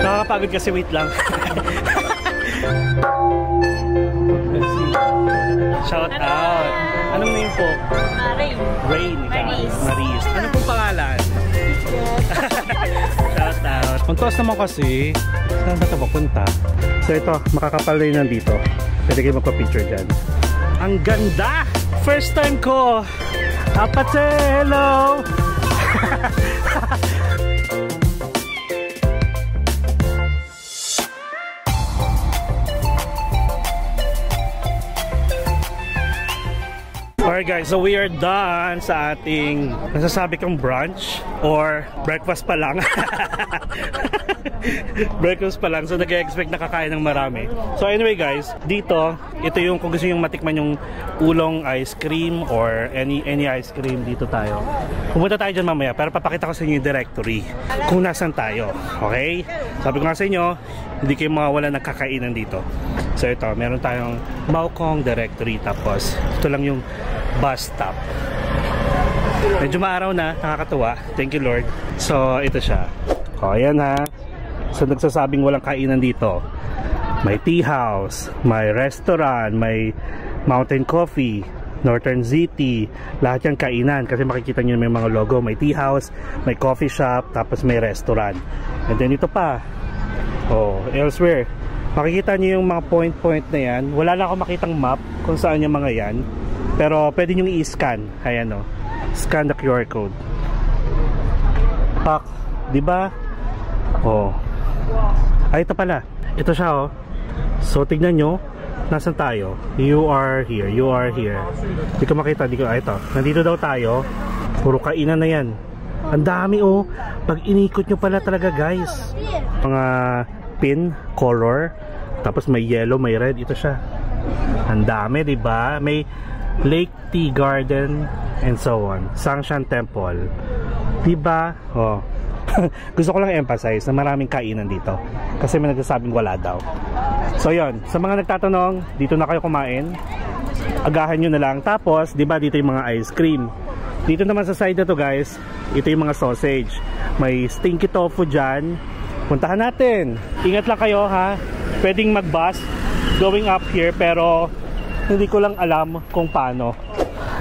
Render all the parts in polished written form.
Nakakapagod kasi, wait lang. Shout out. Anong name po? Rain. Rain. Maris. Ano pong pangalan? Shout out. Puntos naman kasi. Saan ba ito papunta? So ito, makakapal na yun nandito. Pwede kayo magpa-picture dyan. Ang ganda! First time ko! Apatse! Hello! Alright guys, so we are done sa ating nasasabi kong brunch or breakfast pa lang. Breakfast pa lang, so nag-expect na kakain ng marami. So anyway guys, dito, ito yung kung gusto yung matikman yung ulong ice cream or any ice cream, dito tayo. Pumunta tayo dyan mamaya, pero papakita ko sa inyo yung directory kung nasan tayo. Okay? Sabi ko nga sa inyo, hindi kayo mawawala ng kakainan dito. So ito, meron tayong Maokong directory, tapos ito lang yung bus stop. Medyo maaraw na, nakakatuwa. Thank you Lord. So ito siya. O ayan ha. So nagsasabing walang kainan dito. May tea house, may restaurant, may mountain coffee, Northern ZT, lahat yung kainan. Kasi makikita nyo may mga logo. May tea house, may coffee shop, tapos may restaurant. And then ito pa, oh, elsewhere, makikita nyo yung mga point na yan. Wala lang ako makitang map kung saan yung mga yan, pero pwede nyo i-scan. Ayan o, scan the QR code. Pak, diba? Oh, ay ito pala, ito siya oh. So tignan nyo, nasan tayo? You are here, you are here. Di ko makita, di ko, ito, nandito daw tayo. Puro kainan na yan. Ang dami oh. Pag inikot nyo pala talaga guys, mga pin, color, tapos may yellow, may red, ito siya. Ang dami, diba? May Lake Tea Garden and so on. Sangshan Temple, diba? Oh. Gusto ko lang emphasize na maraming kainan dito kasi may nagsasabing wala daw. So yon, sa mga nagtatanong, dito na kayo kumain, agahan nyo na lang. Tapos diba dito yung mga ice cream. Dito naman sa side na to guys, ito yung mga sausage. May stinky tofu dyan. Puntahan natin. Ingat lang kayo ha. Pwedeng mag-bus going up here, pero hindi ko lang alam kung paano.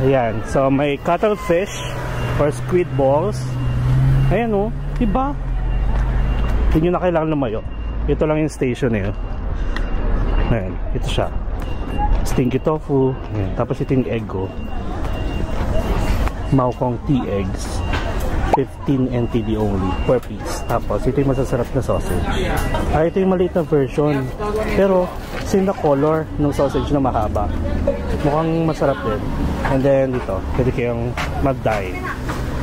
Ayan, so may cuttlefish or squid balls. Ayan o, diba? Hindi nyo na kailangan lumayo. Ito lang yung station eh. Ayan, ito siya. Stinky tofu. Ayan, tapos ito yung egg ko. Maokong tea eggs. 15 NTD only per piece. Tapos ito yung masasarap na sausage. Ito yung maliit na version, pero same na color ng sausage na mahaba. Mukhang masarap din. And then dito, pwede kayong mag-dine.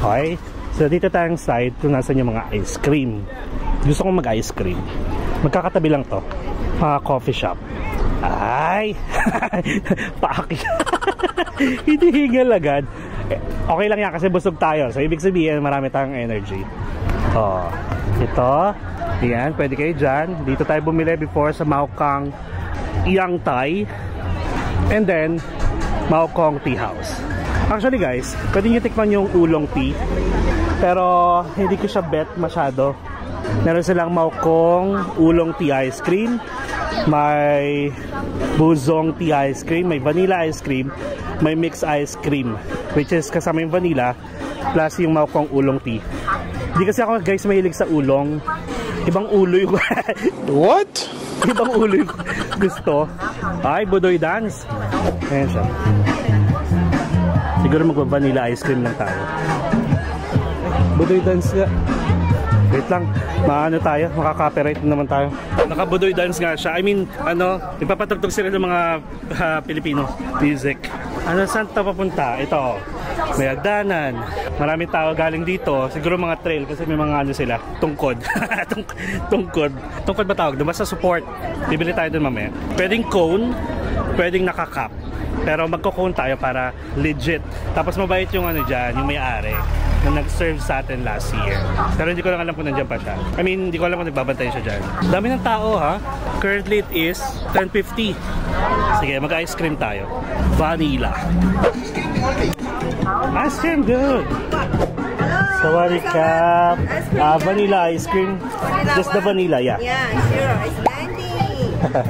Okay? So dito tayong side kung nasan yung mga ice cream. Gusto kong mag-ice cream. Magkakatabi lang to. Mga coffee shop. Ay! Paaki. Hindi hingal agad. Okay lang yan kasi busog tayo. So ibig sabihin marami tayong energy. Oh, ito. Yan, pwede kayo dyan. Dito tayo bumili before sa Maokong Yang Thai. And then Maokong Tea House. Actually guys, pwede nyo tikman yung ulong tea, pero hindi ko siya bet masyado. Meron silang Maokong ulong tea ice cream, may buzong tea ice cream, may vanilla ice cream, may mixed ice cream, which is kasama yung vanilla plus yung Maokong ulong tea. Hindi kasi ako guys mahilig sa ulong. Ibang ulo yung what? Ibang ulo yung gusto. Ay, Budoy Dance. Ayan siya. Siguro magva-vanilla ice cream lang tayo. Budoy Dance nga. Wait lang, maano tayo, makaka-copyright naman tayo. Naka-Budoy Dance nga siya. I mean, ano, ipapatugtog sila ng mga Filipino music. Ano, saan ito papunta? Ito, may hagdanan. Maraming tao galing dito. Siguro mga trail kasi may mga ano sila, tungkod. Tungkod. Tungkod ba tawag? Basta support. Bibili tayo dun mamaya. Pwedeng cone, pwedeng nakakap. Pero magko-cone tayo para legit. Tapos mabait yung ano dyan, yung may-ari na nag-serve sa atin last year. Pero hindi ko lang alam kung nandiyan pa siya. I mean, hindi ko alam kung nagbabantay siya dyan. Dami ng tao ha. Currently it is 10:50. Sige, mag-ice cream tayo. Vanilla. Ice cream good. Sawadee-krap. Vanilla ice cream. Just the vanilla, yeah. Yeah, sure. It's 90.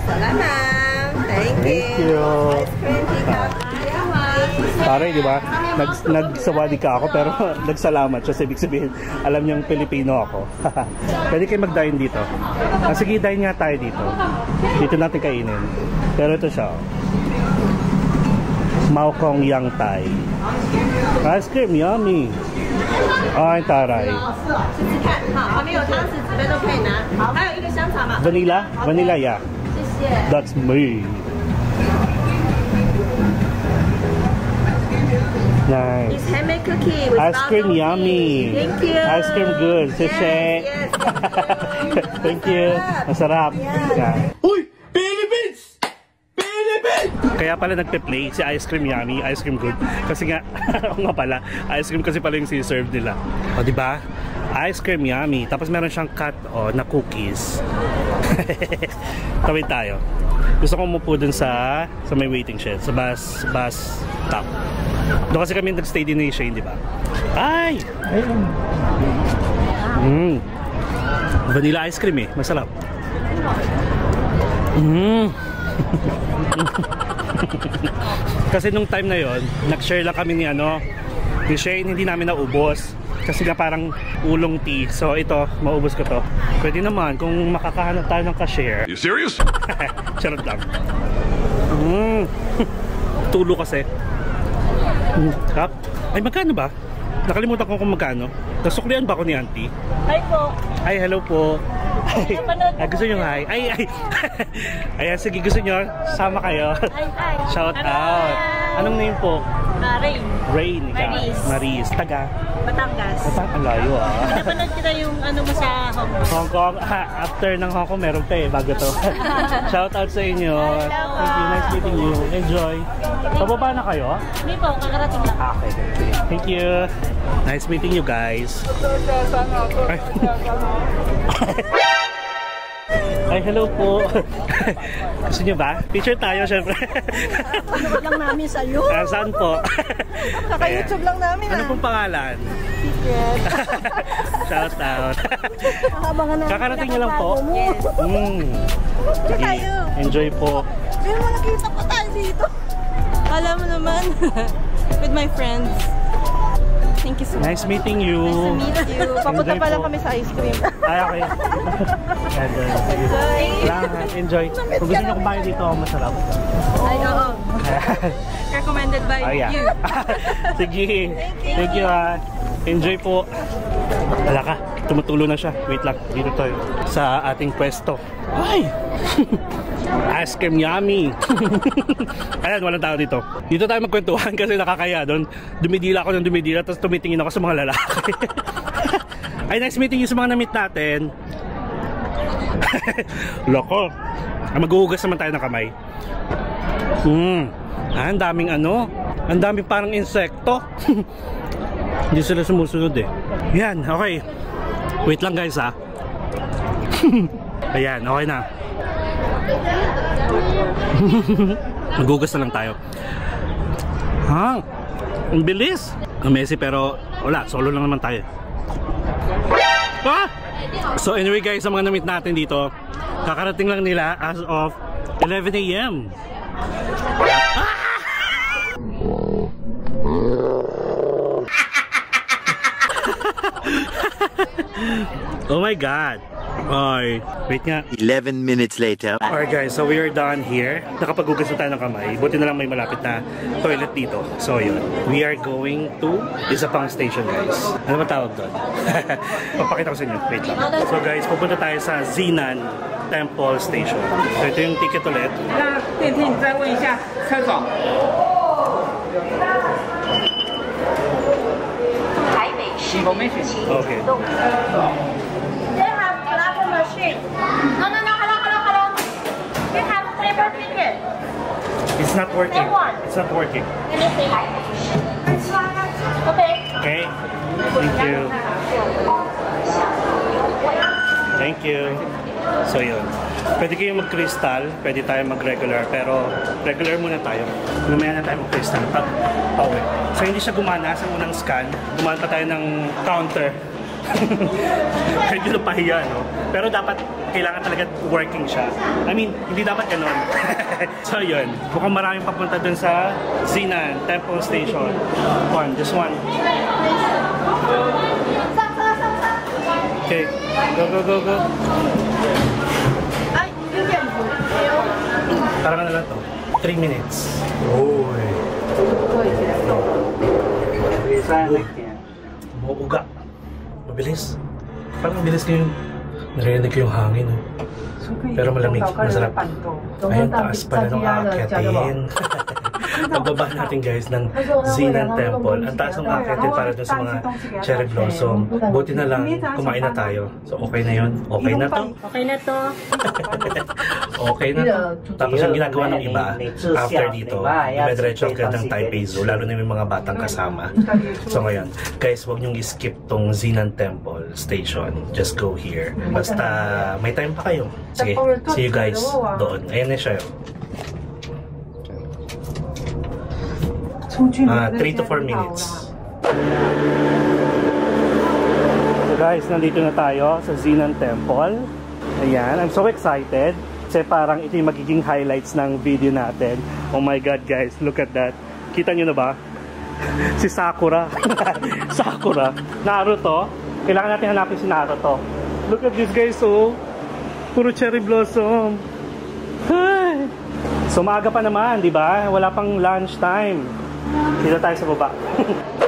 Salamat. Thank you. Ice cream, tika. Pare, di ba? Nagsawadi ka ako pero nagsalamat siya. Ibig sabihin, alam niyang Pilipino ako. Pwede kayo mag-dine dito. Sige, dine nga tayo dito. Dito natin kainin. Pero ito siya. Mao Kong Yang Thai. Ice cream, yummy. Ay, taray. Vanilla? Vanilla, yeah. That's me. Nice. It's handmade cookie with ice cream yummy. Thank you. Ice cream good. Sishe. Yes. Thank you. Masarap. Yeah. Uy! Philippines! Philippines! Kaya pala nagpe-play si Ice Cream Yummy, Ice Cream Good. Kasi nga, o nga pala, ice cream kasi pala yung si-serve nila. O, diba? Ice Cream Yummy. Tapos meron siyang cut na cookies. Tawid tayo. Gusto ko umupo dun sa may waiting shed. Sa bus stop. Doon kasi kami nag-stay din ni Shane, di ba? Ay! Vanilla ice cream eh. Masarap. Kasi nung time na yon, nag-share lang kami ni Shane, hindi namin naubos. Kasi nga parang ulong tea. So ito, maubos ko to. Pwede naman kung makakahanap tayo ng ka-share. You serious? Charot lang. Tulo kasi. Kap? Ay, magkano ba? Nakalimutan ko kung magkano. Nasuklian ba ako ni auntie? Hi po. Ay, hello po. Ay, gusto nyo hi? Ay. Ayan, sige, gusto nyo? Sama kayo. Hi. Shout out. Anong name po? Rain. Rain. Maris. Maris. Taga? Batangas. Ang layo Napanood kita yung mo sa Hong Kong. Hong Kong. After ng Hong Kong, meron pa eh. Bago to. Shout out sa inyo. Thank you. Nice meeting you. Enjoy. Pababa na kayo? Hindi po, kakarating lang. Okay. Thank you. Nice meeting you guys. Ay, hello po. Gusto nyo ba? Picture tayo, syempre. Panood lang namin sa'yo. Saan po? Kaka-YouTube lang namin. Ano pong pangalan? Secret. Shout out. Abangan namin. Kakarating nyo lang po? Yes. Sige. Tayo. Enjoy po. Pero mo nakita pa tayo dito. Alam mo naman. With my friends. Thank you so much. Nice meeting you. Nice to meet you. Papunta Enjoy pa lang po. kami sa ice cream. Ay, okay. Enjoy. Kung gusto nyo kumain dito, masarap. Ay, oo. Recommended by you. Sige. Thank you. Enjoy po. Wala ka. Tumutulo na siya. Wait lang. Dito tayo. Sa ating pwesto. Ay! Ice cream yummy. Ayan, walang tao dito. Dito tayo magkwentuhan kasi nakakaya doon. Dumidila ako ng dumidila tapos tumitingin ako sa mga lalaki. Ay, nice meeting you sa mga na-meet natin. Loko. Maghuhugas naman tayo ng kamay. Ang daming ang daming parang insekto. Hindi sila sumusunod eh. Yan, okay. Wait lang guys ha. Ayan, okay na. Maghugas na lang tayo. Ang bilis. Ang messy pero wala, solo lang naman tayo. So anyway guys, sa mga na-meet natin dito, kakarating lang nila as of 11 AM. Oh my god. Ay, wait nga. 11 minutes later. Alright guys, so we are done here. Nakapaghugas na tayo ng kamay. Buti na lang may malapit na toilet dito. So yun, we are going to Isapang Station guys. Ano ba tawag doon? Papakita ko sa inyo. Wait lang. So guys, pupunta tayo sa Zinan Temple Station. So ito yung ticket ulit. 那电梯你再问一下车长。台北市民请 Okay. They have platform machine. No, hello. They have paper ticket. It's not working. It's not working. Let me see. Okay. Okay. Thank you. Thank you. So yun. Pwede kayong mag-crystal, pwede tayo mag-regular, pero regular muna tayo. Lumaya na tayo mag-crystal pag pauwi. So hindi siya gumana sa unang scan, gumana pa tayo ng counter. Medyo pahiya, no? Pero dapat, kailangan talaga working siya. I mean, hindi dapat ganun. So yun, mukhang maraming papunta dun sa Zinan Temple Station. Just one. Okay, go. Parang ano lang to? 3 minutes. Uy. Umuuga. Mabilis. Parang mabilis ko yung narinig ko yung hangin. Pero malamig, masarap. Ayun, taas pala nung aakyatin. Pagbaba natin guys ng Zinan Temple. Ang taas ng aakyatin para dun sa mga cherry blossom. Buti na lang, kumain na tayo. So okay na yun? Okay na to? Okay na to. Okay na to. Tapos yung ginagawa ng iba, after dito, dumediretso agad ng Taipei Zoo, lalo na yung mga batang kasama. So ngayon, guys, huwag niyong i-skip tong Zinan Temple Station. Just go here. Basta may time pa kayo. Sige, see you guys doon. Ayan na siya. 3 to 4 minutes. So guys, nandito na tayo sa Zinan Temple. Ayan, I'm so excited. Kasi parang ito yung magiging highlights ng video natin. Oh my God guys, look at that. Kita nyo na ba? Si Sakura. Sakura. Naruto. Kailangan natin hanapin si Naruto. Look at this guys, oh. Puro cherry blossom. Hi! So maaga pa naman, di ba? Wala pang lunch time. Dito tayo sa baba.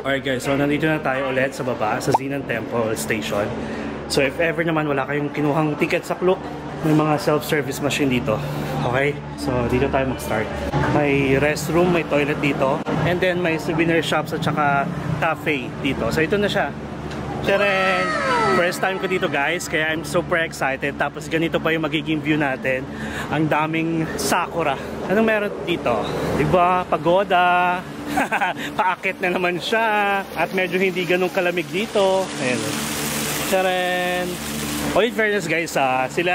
Alright guys, so nandito na tayo ulit sa baba sa Zinan Temple Station. So if ever naman wala kayong kinuhang ticket sa Klook, may mga self-service machine dito. Okay? So dito tayo mag-start. May restroom, may toilet dito. And then may souvenir shops at saka cafe dito. So ito na siya. Tcharan! First time ko dito guys, kaya I'm super excited. Tapos ganito pa yung magiging view natin. Ang daming sakura. Anong meron dito? Diba? Pagoda. Paakit na naman siya. At medyo hindi ganun kalamig dito. Ayan. Tcharan! Oh, in fairness guys, sila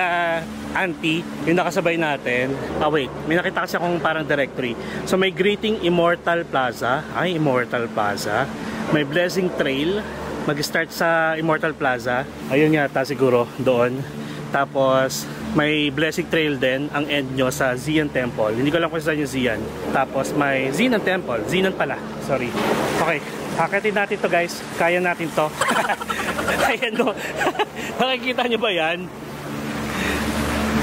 auntie, yung nakasabay natin. Wait, may nakita kasi akong parang directory. So may Greeting Immortal Plaza. Ay, Immortal Plaza. May Blessing Trail. Mag-start sa Immortal Plaza. Ayun yata siguro doon. Tapos may Blessing Trail din ang end nyo sa Zinan Temple. Hindi ko alam kung saan yung Zinan. Tapos may Zinan Temple. Zinan pala. Sorry. Okay. Akitin natin to guys. Kaya natin to. Ayan no. Nakikita nyo ba yan?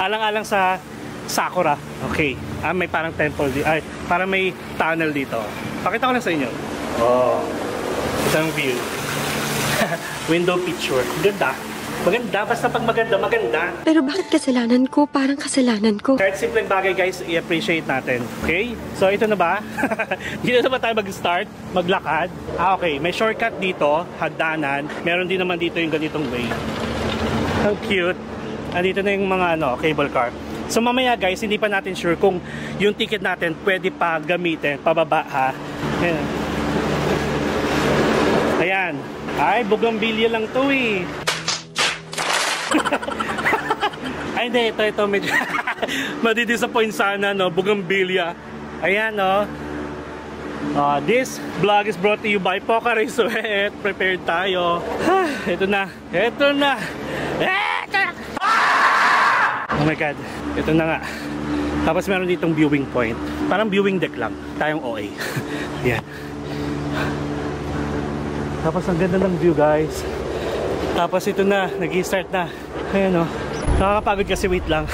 Alang-alang sa Sakura. Okay. May parang temple dito. Ay, parang may tunnel dito. Pakita ko lang sa inyo. Oh. Isang view. Window picture. Ganda. Maganda. Basta pag maganda, maganda. Pero bakit kasalanan ko? Parang kasalanan ko. Kahit simpleng bagay guys, i-appreciate natin. Okay? So ito na ba? Dito na ba tayo mag-start? Maglakad? Okay. May shortcut dito. Hagdanan. Meron din naman dito yung ganitong way. Ang cute. Andito na yung mga cable car. So mamaya guys, hindi pa natin sure kung yung ticket natin pwede pa gamitin. Pababa ha. Ayan. Ayan. Ay, bougainvillea lang to eh. Ay, hindi. Ito medyo madidisappoint sana, no? Bougainvillea. Ayan, no? This vlog is brought to you by Pocari Sweat. Prepared tayo. Ito na. Ito na. Oh my God. Ito na nga. Tapos meron ditong viewing point. Parang viewing deck lang. Tayong OA. Yan. Tapos ang ganda ng view guys. Tapos ito na, nag-i-start na. Ayan o. Nakakapagod kasi, wait lang.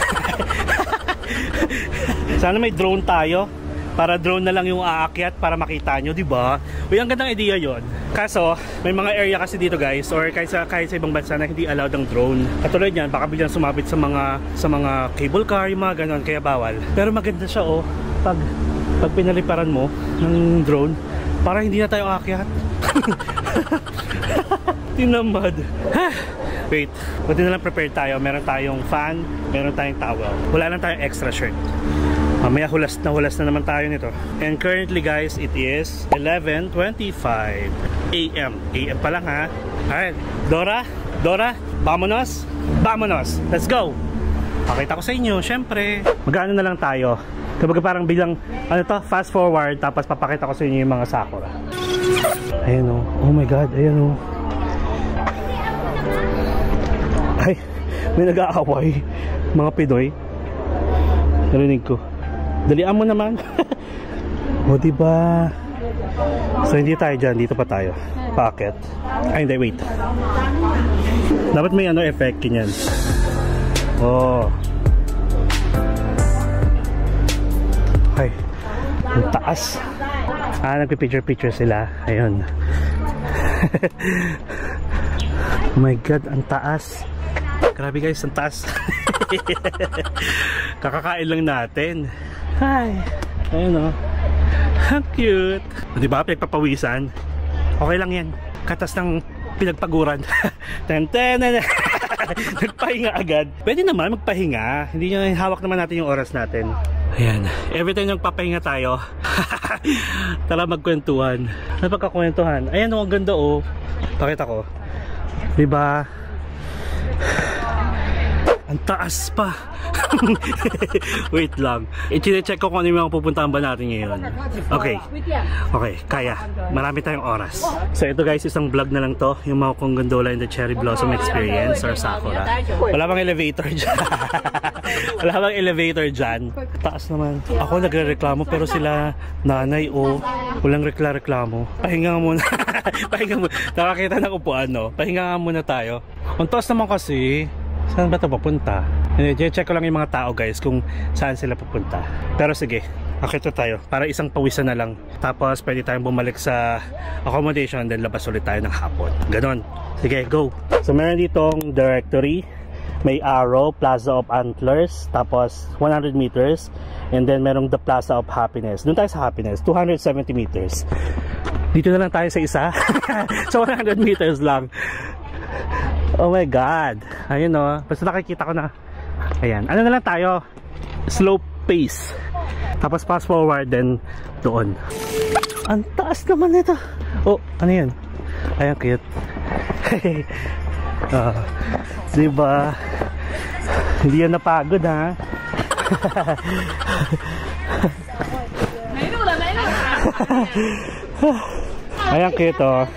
Sana may drone tayo. Para drone na lang yung aakyat para makita nyo, diba? Uy, ang gandang idea yon. Kaso, may mga area kasi dito guys, or kahit sa ibang bansa na hindi allowed ang drone. Katulad yan, baka biglang sumabit sa mga cable car, yung mga ganon, kaya bawal. Pero maganda siya oh, pag pinaliparan mo ng drone, para hindi na tayo aakyat. Tinamad. Wait, buti na lang prepared tayo. Meron tayong fan, meron tayong towel. Wala lang tayong extra shirt. Mamaya hulas na naman tayo nito. And currently guys, it is 11:25 AM. AM pa lang ha. Alright, Dora, vámonos. Let's go. Pakita ko sa inyo, syempre. Mag-ano na lang tayo. Kapag parang bilang, ano to, fast forward, tapos papakita ko sa inyo yung mga sakura. Ayan o. Oh my God, ayan o. Ay, may nag-aaway. Mga Pinoy. Narinig ko. Dalian mo naman. O diba? So hindi tayo dyan, dito pa tayo. Paakit. Ay hindi, wait. Dapat may ano effect kinyan. Oh. Ay, ang taas. Nagpipicture-picture sila. Ayun. Oh my God, ang taas. Grabe guys, ang taas. Kakakain lang natin. Hi. Ayun o. How cute. Diba, pinagpapawisan? Okay lang yan. Katas ng pinagpaguran. Nagpahinga agad. Pwede naman magpahinga. Hindi nyo hawak naman natin yung oras natin. Ayan. Every time nagpapahinga tayo, tara magkwentuhan. Ano pagkakwentuhan? Ayan o, ang ganda o. Pakita ko. Diba? Ang taas pa. Wait lang. I-check ko kung ano yung mga pupuntahan ba natin ngayon. Okay. Okay, kaya. Marami tayong oras. So ito guys, isang vlog na lang to. Yung mga kong gondola in the Cherry Blossom Experience or Sakura. Wala bang elevator dyan? Wala bang elevator dyan? Taas naman. Ako nagre-reklamo pero sila nanay o walang reklamo. Pahinga muna. Pahinga muna. Nakakita ng upuan no? Pahinga muna tayo. Ang taas naman kasi. Saan ba ito papunta? Check ko lang yung mga tao guys kung saan sila pupunta. Pero sige, akit tayo para isang pawisan na lang. Tapos pwede tayong bumalik sa accommodation then labas ulit tayo ng hapon. Ganon. Sige, go! So meron ditong directory. May arrow, Plaza of Antlers. Tapos 100 meters. And then merong the Plaza of Happiness. Doon tayo sa Happiness, 270 meters. Dito na lang tayo sa isa. So 100 meters lang. Oh my God. Ayun o. Basta nakikita ko na. Ayan. Ano na lang tayo? Slow pace. Tapos fast forward then doon. Ang taas naman ito. Oh, ano yun? Ayan, cute. Diba? Hindi yan napagod ha. Ayan, cute oh.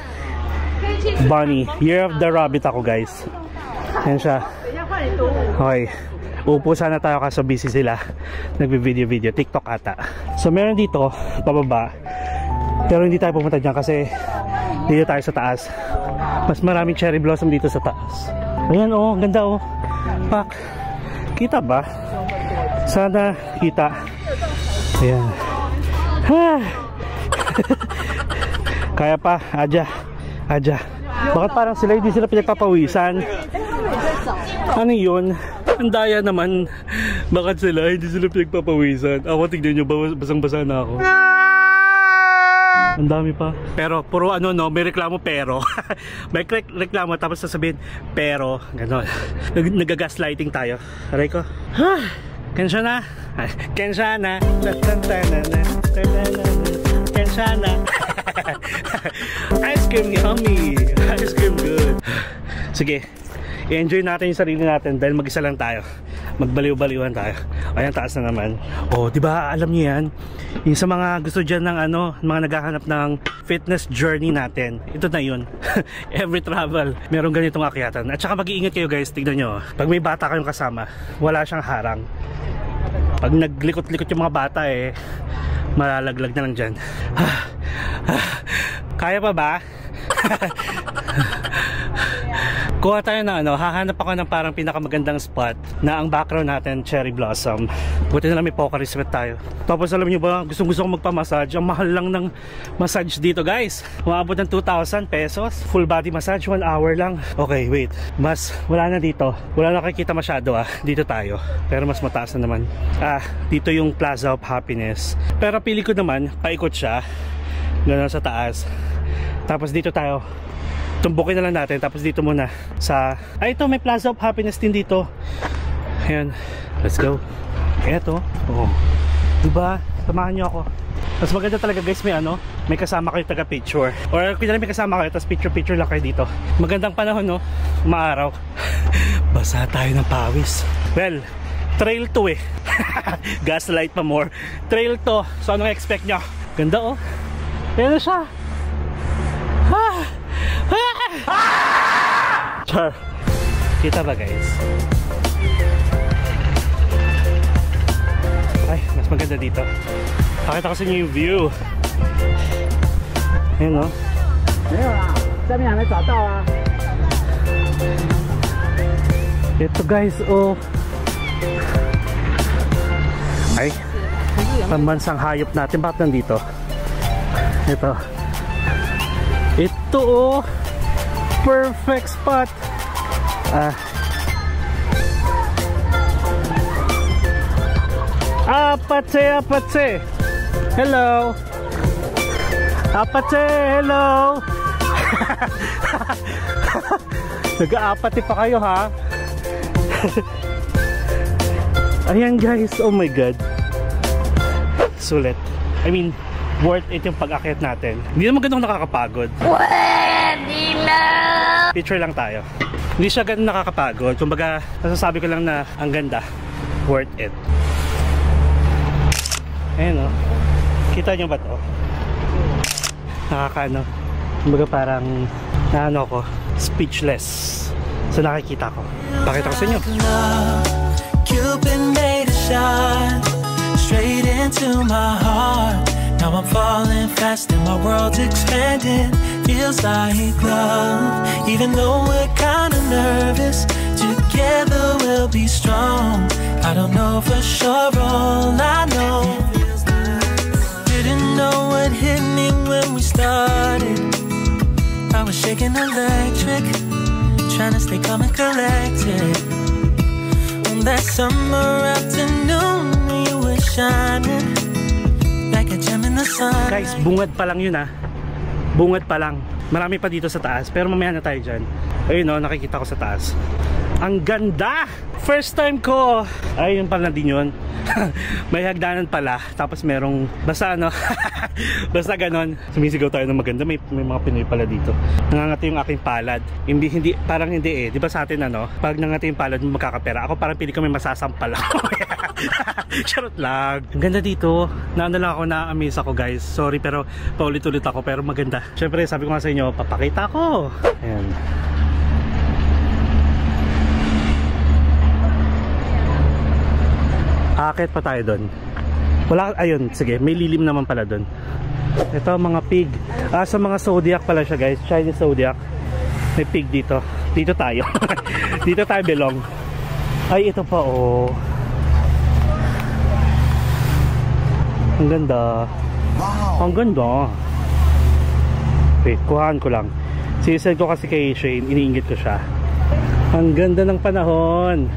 Bunny, Year of the Rabbit ako guys. Yan siya. Okay. Upo sana tayo kaso busy sila. Nagbe-video, TikTok ata. So meron dito, pababa. Pero hindi tayo pumunta dyan kasi dito tayo sa taas. Mas maraming cherry blossom dito sa taas. Ayan oh, ganda oh. Pak. Kita ba? Sana kita. Ayan. Kaya pa, Aja. Bakit parang sila hindi sila pinagpapawisan? Ano yun? Ang daya naman. Bakit sila hindi sila pinagpapawisan? Ako tignan nyo, basang-basa na ako. Ang dami pa. Pero puro ano no, may reklamo pero. May reklamo tapos sasabihin pero, gano'n. Nagagaslighting tayo. Aray ko. Kensya na. Kensya na. Kensya na. Ice cream yummy. Ice cream good. Sige, i-enjoy natin yung sarili natin dahil mag-isa lang tayo. Magbaliw-baliwan tayo. Ayan, taas na naman. Oh, di ba alam niyo yan? Yung sa mga gusto dyan ng ano, mga naghahanap ng fitness journey natin. Ito na yun. Every travel, merong ganitong akyatan. At saka mag-iingat kayo guys, tignan nyo. Pag may bata kayong kasama, wala siyang harang. Pag naglikot-likot yung mga bata eh, malalaglag na lang dyan. Kaya pa ba? Kuha tayo na ano, hahanap ako ng parang pinakamagandang spot na ang background natin cherry blossom. Buti na lang may Pocari Sweat tayo. Tapos alam nyo ba, gusto ko magpa-massage. Ang mahal lang ng massage dito guys. Umabot ng 2,000 pesos. Full body massage, 1 hour lang. Okay, wait. Mas wala na dito. Wala na nakikita masyado ah. Dito tayo. Pero mas mataas na naman. Dito yung Plaza of Happiness. Pero pili ko naman, paikot siya. Gano'n sa taas. Tapos dito tayo. Tumbukin na lang natin. Tapos dito muna sa... ito may Plaza of Happiness din dito. Ayan. Let's go. Eto. Oh. Diba? Samahan nyo ako. Mas maganda talaga guys, may ano, may kasama kayo taga picture. Or kung may kasama kayo, tapos picture lang kayo dito. Magandang panahon no? Maaraw. Basa tayo ng pawis. Well, Trail to eh. Gaslight pa more. Trail to. So anong expect nyo? Ganda oh. Ayan na siya. Char. Kita ba guys? Ay, mas maganda dito. Pakita ko sa inyo yung view. Ayan oh. Ito guys oh. Ay, pambansang hayop natin. Bakit nandito? Ito. Ito oh. Perfect spot. Apatse. Hello. Apatse, hello. Nag-aapati pa kayo ha. Ayan guys, oh my god. Sulit. I mean, worth it yung pag-akyat natin. Hindi naman ganun nakakapagod. Picture lang tayo. Hindi siya ganun nakakapagod. Kumbaga, nasasabi ko lang na ang ganda. Worth it. Ayan o. Kita nyo ba to? Nakakaano. Kumbaga parang naano ko. Speechless. So nakikita ko. Pakita ko sa inyo. Cupid made a shot straight into my heart. Now I'm falling fast and my world's expanding. Feels like love, even though we're kinda nervous. Together we'll be strong. I don't know for sure, all I know. Didn't know what hit me when we started. I was shaking electric, trying to stay calm and collected. On that summer afternoon, you were shining like a gem in the sun. Guys, bungad pa lang yun ah. Bungad pa lang. Marami pa dito sa taas, pero mamaya na tayo dyan. Ayun o, nakikita ko sa taas. Ang ganda! First time ko! Ay, yun pala din yun. May hagdanan pala. Tapos merong, basta ano, basta ganon. Sumisigaw tayo ng maganda. May mga Pinoy pala dito. Nangangati yung aking palad. Hindi, parang hindi eh. Di ba sa atin ano, pag nangati yung palad mo magkakapera. Ako parang pili kami masasampal ako. Charot lang. Ang ganda dito. Naano lang ako, na-amaze ako guys. Sorry pero paulit-ulit ako pero maganda. Syempre sabi ko nga sa inyo, papakita ko. Ayan. Aakit pa tayo doon. Wala, ayun, sige, may lilim naman pala doon. Ito mga pig. Sa mga zodiac pala siya guys, Chinese zodiac. May pig dito. Dito tayo. Dito tayo belong. Ay, ito pa oh. Ang ganda. Wow. Ang ganda. Wait, kuhaan ko lang. Sinisend ko kasi kay Shane, iniinggit ko siya. Ang ganda ng panahon.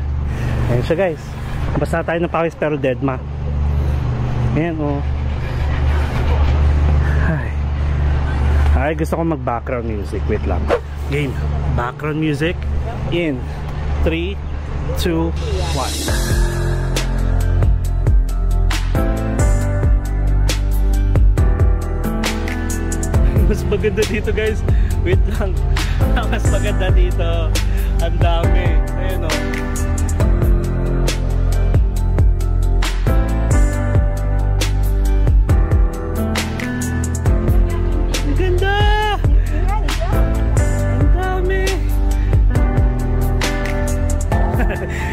Ayun siya guys. Basta tayo ng pawis pero dead ma. Ayan oh. Ay, gusto ko mag background music. Wait lang. Game. Background music in 3, 2, 1. Mas maganda dito guys. Wait lang. Mas maganda dito. Ang dami. Ayan oh.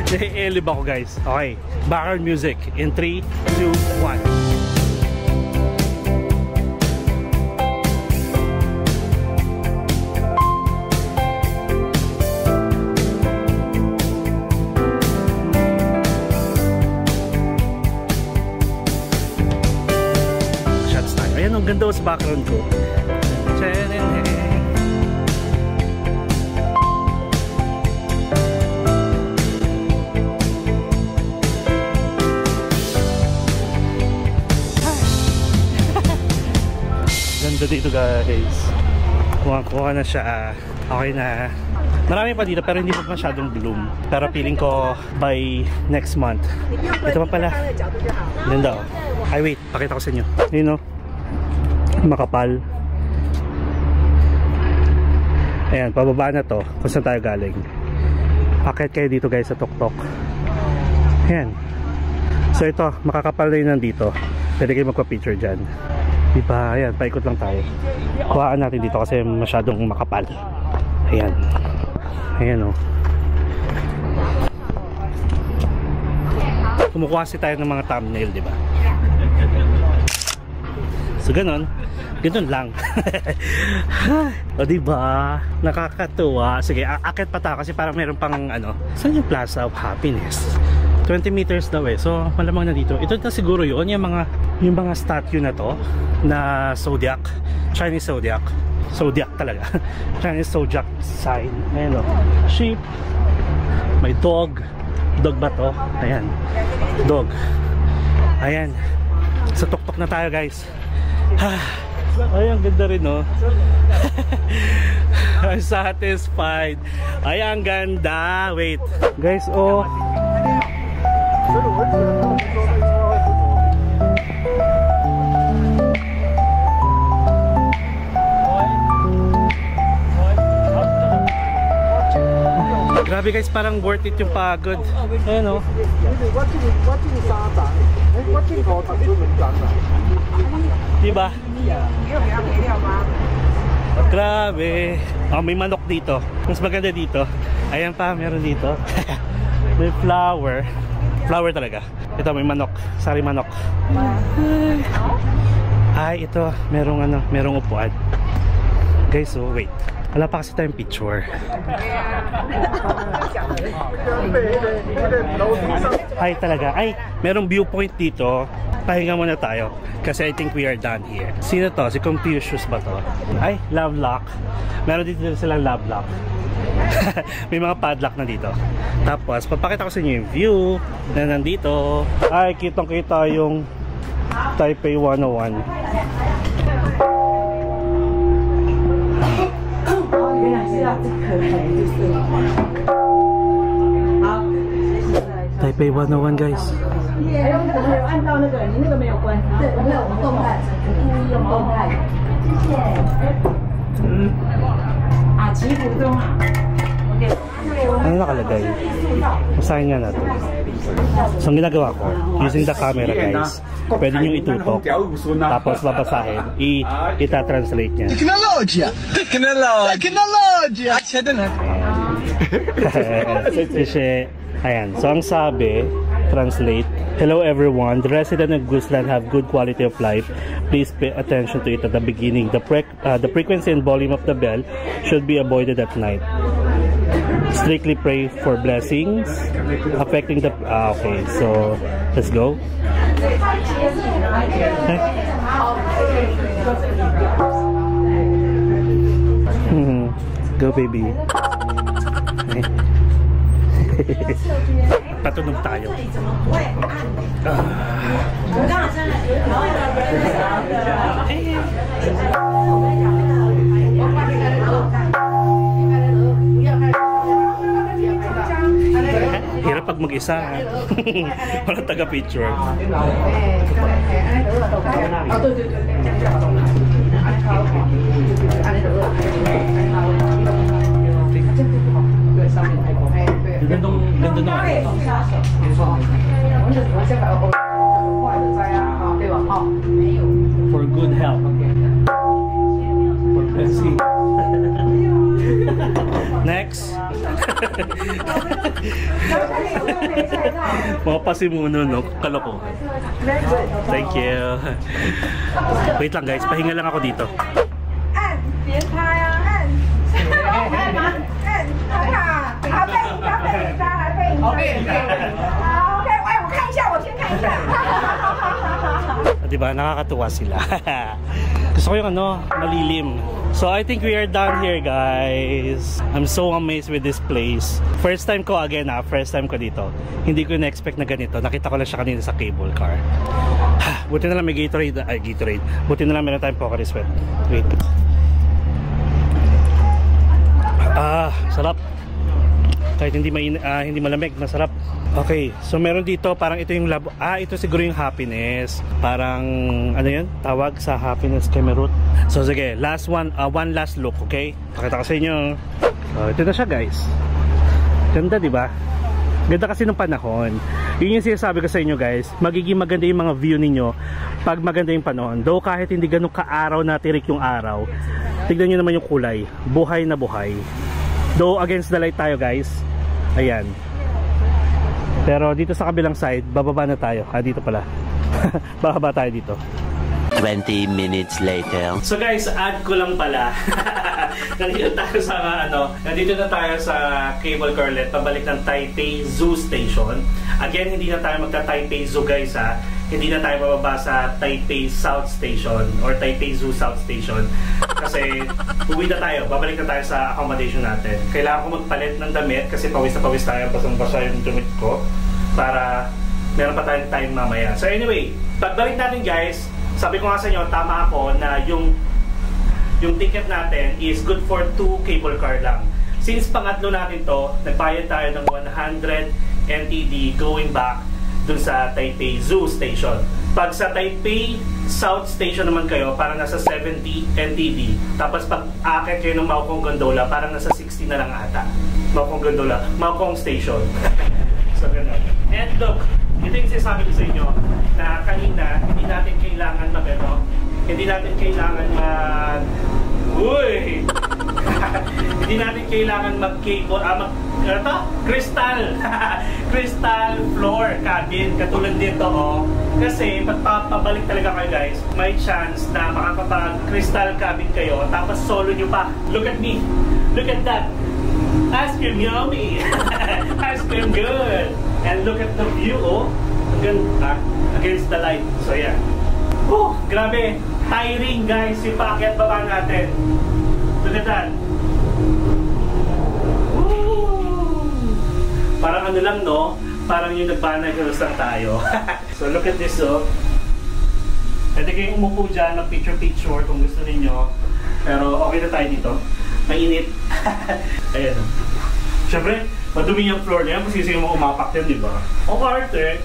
Nai-elib ako guys. Okay, background music in 3, 2, 1. Shots tayo. Ayan, ang ganda sa background ko. Dito guys, kuha na siya. Okay na. Marami pa dito pero hindi pa masyadong bloom. Pero feeling ko by next month. Ito pa pala. Ganda oh. Ay wait, pakita ko sa inyo. Yun oh. Makapal. Ayan, pababa na to kung saan tayo galing. Akit kayo dito guys sa tuktok. Ayan. So ito, makakapal na yun nandito. Pwede kayo magpa-picture dyan. Diba? Ayan, paikot lang tayo. Kuhaan natin dito kasi masyadong makapal. Ayan. Ayan o. Kumukuha kasi tayo ng mga thumbnail, diba? So ganon lang. O diba? Nakakatuwa. Sige, akit pa tayo kasi parang meron pang ano. Saan yung Plaza of Happiness? 20 meters daw eh. So malamang na dito. Ito na siguro yun. Yung mga statue na to na Zodiac. Chinese Zodiac. Zodiac talaga. Chinese Zodiac sign. Ayan o. Sheep. May dog. Dog ba to? Ayan. Dog. Ayan. Sa tuktok na tayo guys. Ay, ang ganda rin, no? I'm satisfied. Ay, ang ganda. Wait. Guys, oh. Grabe guys, parang worth it yung pagod. Ayan, oh. Diba? Grabe. Oh, may manok dito. Mas maganda dito. Ayan pa, meron dito. May flower. Flower talaga. Ito, may manok. Sari manok. Ay, ito. Merong upuan. Guys, so wait. Wala pa kasi tayong picture. Ay talaga. Ay, merong viewpoint dito. Pahinga muna tayo. Kasi I think we are done here. Sino to? Si Confucius ba to? Ay, love lock. Meron dito silang love lock. May mga padlock na dito. Tapos, papakita ko sa inyo yung view na nandito. Ay, kitang kita yung Taipei 101. Taipei 101 guys. Ano nakalagay? Basahin nga natin. So ang ginagawa ko, using the camera guys, pwede nyo itutok, tapos babasahin, ita-translate niya. Teknologya! Teknologya! Ayan, so ang sabi, translate, hello everyone, the residents of Gooseland have good quality of life. Please pay attention to it at the beginning. The frequency and volume of the bell should be avoided at night. Strictly pray for blessings affecting the okay, so let's go. Go baby. Patunog tayo. Hirap pag mag-isa. Walang taga-picture. Ganda na. For good health. For blessing. Next. Mga pasimuno, no? Kalokohan. Thank you. Wait lang guys, pahinga lang ako dito. Diba, nakakatuwa sila. Gusto ko yung malilim. So I think we are done here guys. I'm so amazed with this place. First time ko again first time ko dito. Hindi ko na-expect na ganito. Nakita ko lang siya kanina sa cable car. Buti na lang may Gatorade. Gatorade. Buti na lang meron tayong Pocari Sweat. Wait. Sarap. Kahit hindi malamig, masarap. Okay, so meron dito parang ito yung lab. Ito siguro yung happiness. Parang ano yun? Tawag sa happiness Kemerut. So sige, one last look, okay? Pakita ko sa inyo. So ito na siya guys. Ganda, di ba? Ganda kasi ng panahon. Yun yung sinasabi ko sa inyo guys, magiging maganda yung mga view ninyo pag maganda yung panahon. Though kahit hindi ganun ka-araw na tirik yung araw, tignan nyo naman yung kulay, buhay na buhay. Though against the light tayo guys. Ayan. Pero dito sa kabilang side, bababa na tayo. Dito pala. Bababa tayo dito. 20 minutes later. So guys, add ko lang pala. Nandito na tayo sa cable car ulit, pabalik ng Taipei Zoo Station. Again, hindi na tayo magta-Taipei Zoo guys ha. Hindi na tayo bababa sa Taipei South Station or Taipei Zoo South Station. Kasi uwi na tayo, babalik na tayo sa accommodation natin. Kailangan ko magpalit ng damit kasi pawis na pawis tayo, basang-basa yung damit ko para meron pa tayong time mamaya. So anyway, pagbalik natin guys, sabi ko nga sa inyo, tama ako na yung ticket natin is good for 2 cable car lang. Since pangatlo natin to, nagbayad tayo ng 100 NTD going back dun sa Taipei Zoo Station. Pag sa Taipei South Station naman kayo, parang nasa 70 NTD. Tapos pag akit kayo ng Maokong Gondola, parang nasa 60 na lang ata. Maokong Gondola, Maokong Station. So ganun. And look, ito yung sinasabi ko sa inyo na kanina, hindi natin kailangan hindi natin kailangan hindi natin kailangan crystal floor cabin katulad dito kasi pagpapabalik talaga kayo guys, may chance na makakapag crystal cabin kayo tapos solo nyo pa. Look at me, look at that, ice cream yummy. Ice cream good. And look at the view against the light. So yeah. Grabe, tiring guys yung paakyat baba natin. Look at that. Parang ano lang no, parang yung nagbanay girls lang tayo. So look at this Pwede kayong umupo dyan, mag-picture kung gusto ninyo. Pero okay na tayo dito. Mainit. Ayan. Siyempre, madumi yung floor niya, kasi mo umapak yan, di ba? Arte.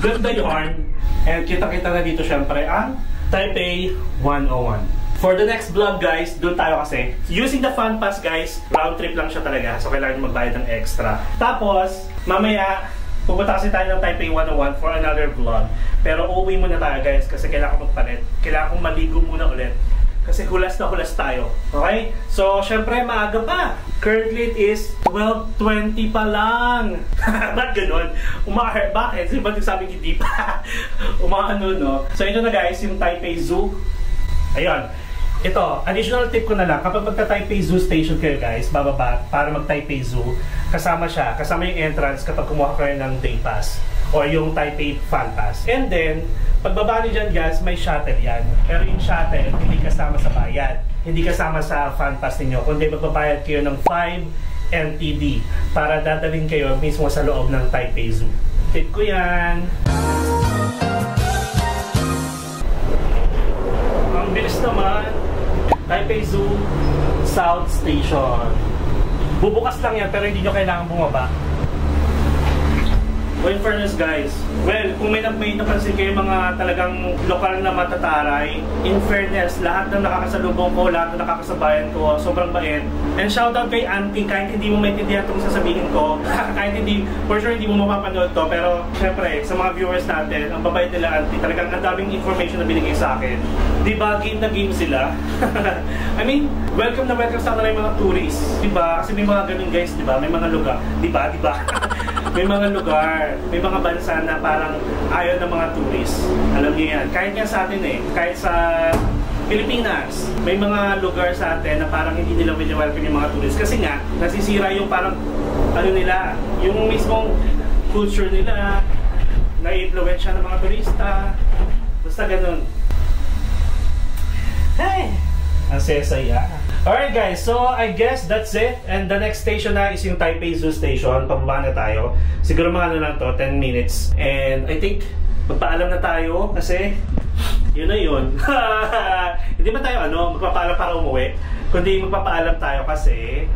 Ganda yarn. And kita-kita na dito siyempre ang Taipei 101. For the next vlog guys, doon tayo kasi. Using the Fun Pass guys, round trip lang siya talaga. So kailangan nyo magbayad ng extra. Tapos, mamaya, pupunta kasi tayo ng Taipei 101 for another vlog. Pero uuwi muna tayo guys kasi kailangan ko magpalit. Kailangan kong maligo muna ulit. Kasi hulas na hulas tayo. Okay? So, syempre, maaga pa. Currently, it is 12:20 pa lang. Ba't ganun? Bakit? Sino ba nagsabi hindi pa? Umaano, no? So, ito na guys, yung Taipei Zoo. Ayun. Ito, additional tip ko na lang. Kapag magta-Taipei Zoo Station kayo guys, bababa para mag-Taipei Zoo, kasama siya. Kasama yung entrance kapag kumuha kayo ng day pass. O yung Taipei Fun Pass. And then, pagbaba nyo dyan guys, may shuttle yan. Pero yung shuttle, hindi kasama sa bayad. Hindi kasama sa Fun Pass ninyo. Kundi magbabayad kayo ng 5 NTD para dadalhin kayo mismo sa loob ng Taipei Zoo. Tip ko yan. Ang bilis naman. Taipei Zoo South Station. Bubukas lang yan pero hindi nyo kailangan bumaba. Well, in fairness guys, kung may napansin kayo mga talagang lokal na matataray, in fairness, lahat ng nakakasalubong ko, lahat ng nakakasabayan ko, sobrang bait. And shoutout kay Auntie, kahit hindi mo maintindihan itong sasabihin ko, kahit hindi, for sure hindi mo mapapanood to, pero syempre, sa mga viewers natin, ang babait nila Auntie, talagang ang daming information na binigay sa akin. Diba, game na game sila? I mean, welcome na welcome sa kanila yung mga tourists. Diba? Kasi may mga ganun guys, diba? May mga lugar. Diba? May mga lugar, may mga bansa na parang ayaw ng mga tourists. Alam niyo yan. Kahit nga sa atin kahit sa Pilipinas, may mga lugar sa atin na parang hindi nila welcome yung mga tourists. Kasi nga, nasisira yung parang, nila, yung mismong culture nila, na-influensya ng mga turista. Basta ganun. Hey! Ang saya-saya. Alright guys, so I guess that's it. And the next station na is yung Taipei Zoo Station. Pababa na tayo. Siguro mga lang to, 10 minutes. And I think, magpaalam na tayo kasi yun na yun. Hindi ba tayo magpapaalam para umuwi? Kundi magpapaalam tayo kasi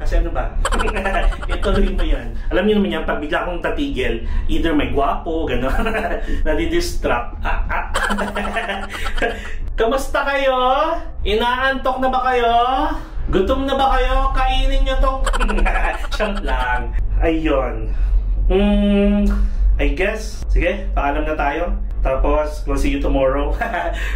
ano ba? Ituloy mo yan. Alam niyo naman yan, pag bigla akong tatigil, either may gwapo, gano'n, nadidistract. Kamusta kayo? Inaantok na ba kayo? Gutom na ba kayo? Kainin nyo tong... Siyang lang. Ayun. I guess, sige, paalam na tayo. Tapos, we'll see you tomorrow.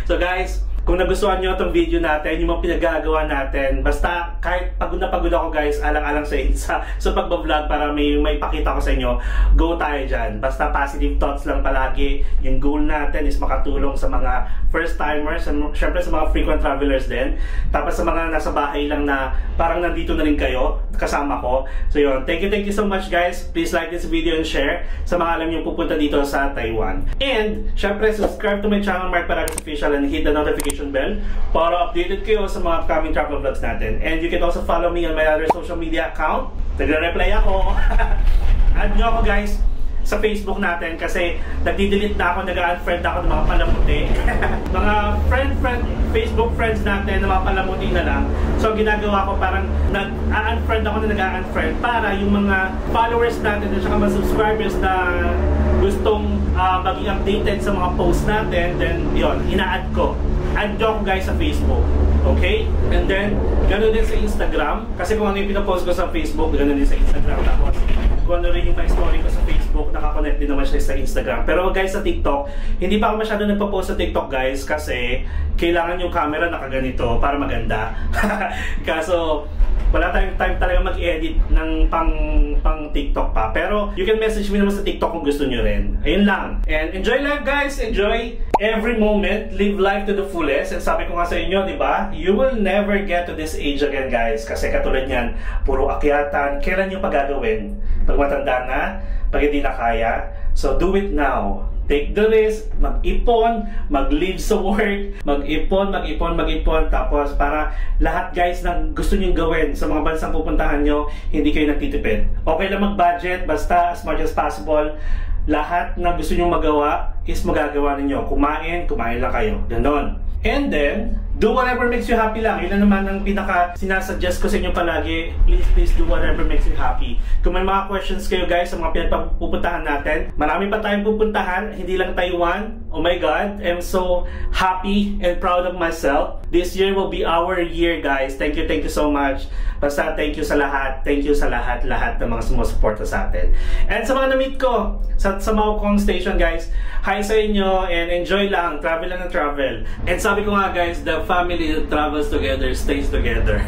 So guys, kung nagustuhan nyo itong video natin, yung mga pinagagawa natin, basta kahit pagod na pagod ako guys, alang-alang sa pagbablog para may pakita ko sa inyo, go tayo dyan. Basta positive thoughts lang palagi. Yung goal natin is makatulong sa mga first timers, and syempre sa mga frequent travelers din. Tapos sa mga nasa bahay lang na parang nandito na rin kayo, kasama ko. So yun, thank you so much guys. Please like this video and share sa mga alam nyo pupunta dito sa Taiwan. And syempre, subscribe to my channel, Mark Paragas Official, and hit the notification bell para updated kayo sa mga upcoming travel vlogs natin. And you can also follow me on my other social media account. Nagre-reply ako. Add nyo ako guys sa Facebook natin kasi nagdi-delete na ako, nag-unfriend ako ng mga palamuti. Mga Facebook friends natin na mga palamuti na lang. So ginagawa ko parang nag-unfriend ako na nag-unfriend para yung mga followers natin at saka mga subscribers na gustong maging updated sa mga posts natin, then yun, ina-add ko. Add nyo ako guys sa Facebook. Okay? And then, ganoon din sa Instagram. Kasi kung ano yung pinapost ko sa Facebook, ganoon din sa Instagram. Tapos, kung ano rin yung mga story ko sa Facebook, nakakonect din naman siya sa Instagram. Pero guys, sa TikTok, hindi pa ako masyado nagpo-post sa TikTok guys kasi kailangan yung camera nakaganito para maganda. Kaso, wala tayong time talaga mag-edit ng pang TikTok pa. Pero you can message me naman sa TikTok kung gusto nyo rin. Ayun lang. And enjoy life guys. Enjoy every moment. Live life to the fullest. And sabi ko nga sa inyo, di ba? You will never get to this age again guys. Kasi katulad niyan, puro akyatan. Kailan nyo pagagawin? Pag matanda na? Pag hindi na kaya? So do it now. Take the risk, mag-ipon, mag-leave sa work, mag-ipon, tapos para lahat guys na gusto nyo gawin sa mga bansang pupuntahan nyo, hindi kayo nagtitipid. Okay lang mag-budget, basta as much as possible, lahat na gusto nyo magawa is magagawa ninyo. Kumain lang kayo. Ganon. And then, do whatever makes you happy lang. Yun na naman ang pinaka sinasuggest ko sa inyo palagi. Please do whatever makes you happy. Kung may mga questions kayo guys sa mga pinagpupuntahan natin, marami pa tayong pupuntahan, hindi lang Taiwan. Oh my God, I'm so happy and proud of myself. This year will be our year guys. Thank you so much. Basta thank you sa lahat. Thank you sa lahat ng mga sumusuporta sa atin. And sa mga na-meet ko sa Maokong Station guys, hi sa inyo and enjoy lang. Travel lang na travel. And sabi ko nga guys, the family that travels together stays together.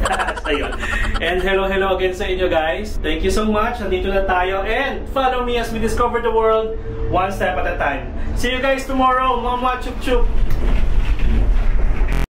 Ayun. And hello again sa inyo guys. Thank you so much. Nandito na tayo. And follow me as we discover the world one step at a time. See you guys tomorrow. Mama chup chup.